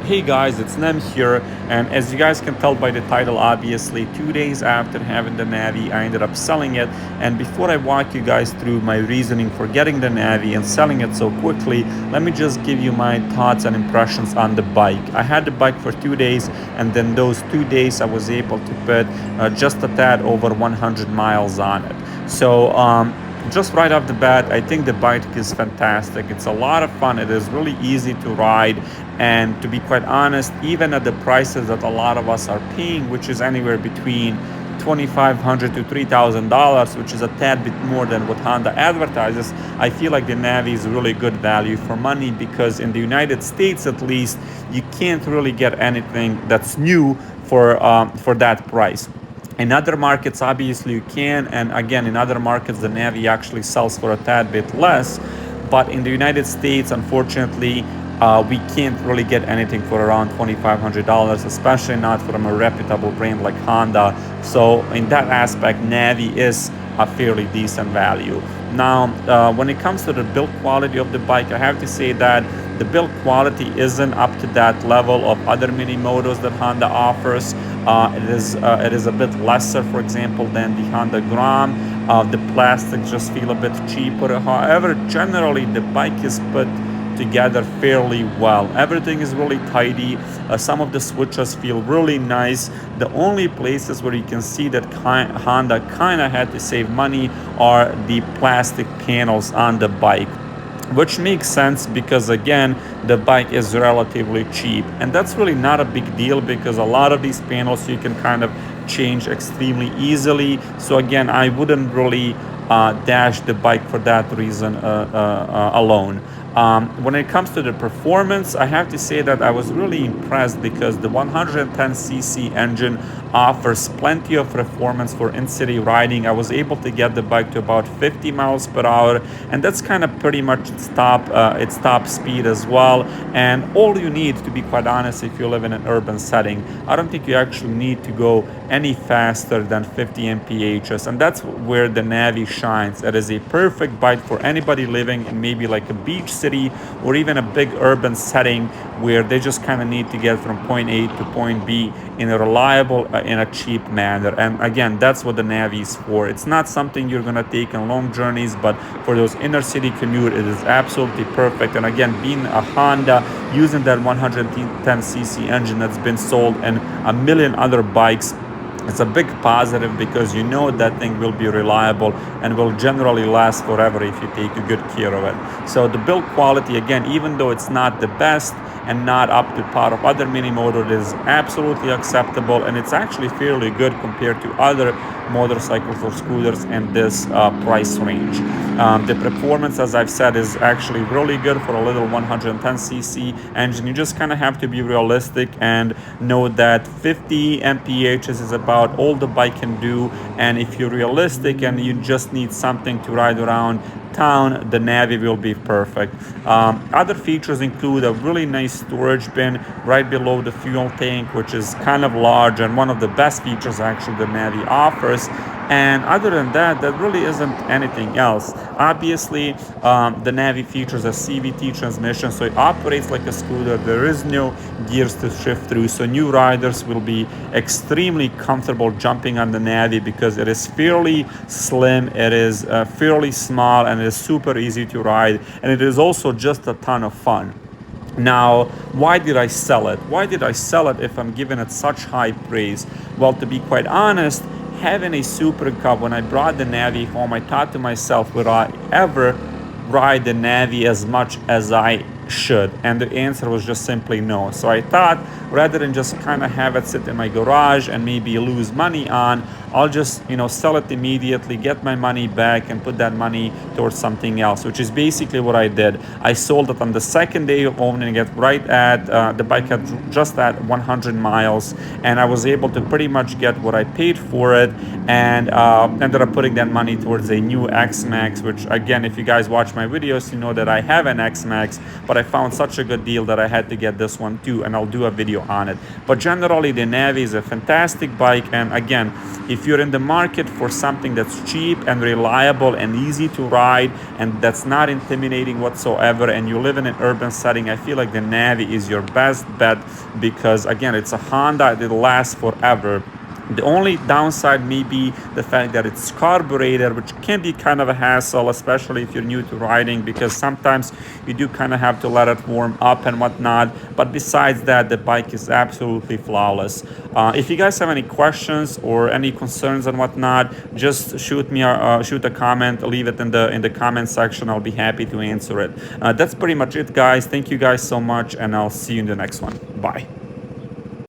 Hey guys, it's Nem here, and as you guys can tell by the title, obviously 2 days after having the Navi, I ended up selling it. And before I walk you guys through my reasoning for getting the Navi and selling it so quickly, let me just give you my thoughts and impressions on the bike. I had the bike for 2 days, and then those 2 days I was able to put just a tad over 100 miles on it. Just right off the bat, I think the bike is fantastic. It's a lot of fun. It is really easy to ride. And to be quite honest, even at the prices that a lot of us are paying, which is anywhere between $2,500 to $3,000, which is a tad bit more than what Honda advertises, I feel like the Navi is really good value for money, because in the United States at least, you can't really get anything that's new for that price. In other markets, obviously you can, and again, in other markets, the Navi actually sells for a tad bit less. But in the United States, unfortunately, we can't really get anything for around $2,500, especially not from a reputable brand like Honda. So in that aspect, Navi is a fairly decent value. Now, when it comes to the build quality of the bike, I have to say that the build quality isn't up to that level of other mini motos that Honda offers. It is a bit lesser, for example, than the Honda Gram. The plastics just feel a bit cheaper. However, generally the bike is put together fairly well. Everything is really tidy. Some of the switches feel really nice. The only places where you can see that Honda kind of had to save money are the plastic panels on the bike, which makes sense because again, the bike is relatively cheap, and that's really not a big deal because a lot of these panels you can kind of change extremely easily. So again, I wouldn't really dash the bike for that reason alone. When it comes to the performance, I have to say that I was really impressed because the 110cc engine offers plenty of performance for in-city riding. I was able to get the bike to about 50 miles per hour, and that's kind of pretty much its top speed as well. And all you need, to be quite honest, if you live in an urban setting, I don't think you actually need to go any faster than 50 mph, and that's where the Navi shines. It is a perfect bike for anybody living in maybe like a beach city or even a big urban setting where they just kind of need to get from point A to point B in a reliable, in a cheap manner. And again, that's what the Navi is for. It's not something you're gonna take on long journeys, but for those inner city commute, it is absolutely perfect. And again, being a Honda, using that 110cc engine that's been sold in a million other bikes, it's a big positive because you know that thing will be reliable and will generally last forever if you take good care of it. So the build quality, again, even though it's not the best and not up to par of other mini motor, it is absolutely acceptable, and it's actually fairly good compared to other motorcycles or scooters in this price range. The performance, as I've said, is actually really good for a little 110cc engine. You just kind of have to be realistic and know that 50 mph is about all the bike can do. And if you're realistic and you just need something to ride around town, the Navi will be perfect. Other features include a really nice storage bin right below the fuel tank, which is kind of large and one of the best features actually the Navi offers. And other than that, there really isn't anything else. Obviously, the Navi features a CVT transmission, so it operates like a scooter. There is no gears to shift through, so new riders will be extremely comfortable jumping on the Navi because it is fairly slim, it is fairly small, and it is super easy to ride, and it is also just a ton of fun. Now, why did I sell it? Why did I sell it if I'm giving it such high praise? Well, to be quite honest, having a Super Cub, when I brought the Navi home, I thought to myself, would I ever ride the Navi as much as I should? And the answer was just simply no. So I thought, rather than just kind of have it sit in my garage and maybe lose money on, I'll just sell it immediately, get my money back, and put that money towards something else, which is basically what I did. I sold it on the second day of owning it, right at the bike had just at 100 miles, and I was able to pretty much get what I paid for it, and ended up putting that money towards a new X-Max, which again, if you guys watch my videos, you know that I have an X-Max, but but I found such a good deal that I had to get this one too, and I'll do a video on it. But generally, the Navi is a fantastic bike, and again, if you're in the market for something that's cheap and reliable and easy to ride and that's not intimidating whatsoever, and you live in an urban setting, I feel like the Navi is your best bet, because again, it's a Honda, it'll last forever. The only downside may be the fact that it's carbureted, which can be kind of a hassle, especially if you're new to riding, because sometimes you do kind of have to let it warm up and whatnot. But besides that, the bike is absolutely flawless. If you guys have any questions or any concerns and whatnot, just shoot a comment, leave it in the comment section. I'll be happy to answer it. That's pretty much it, guys. Thank you guys so much, and I'll see you in the next one. Bye.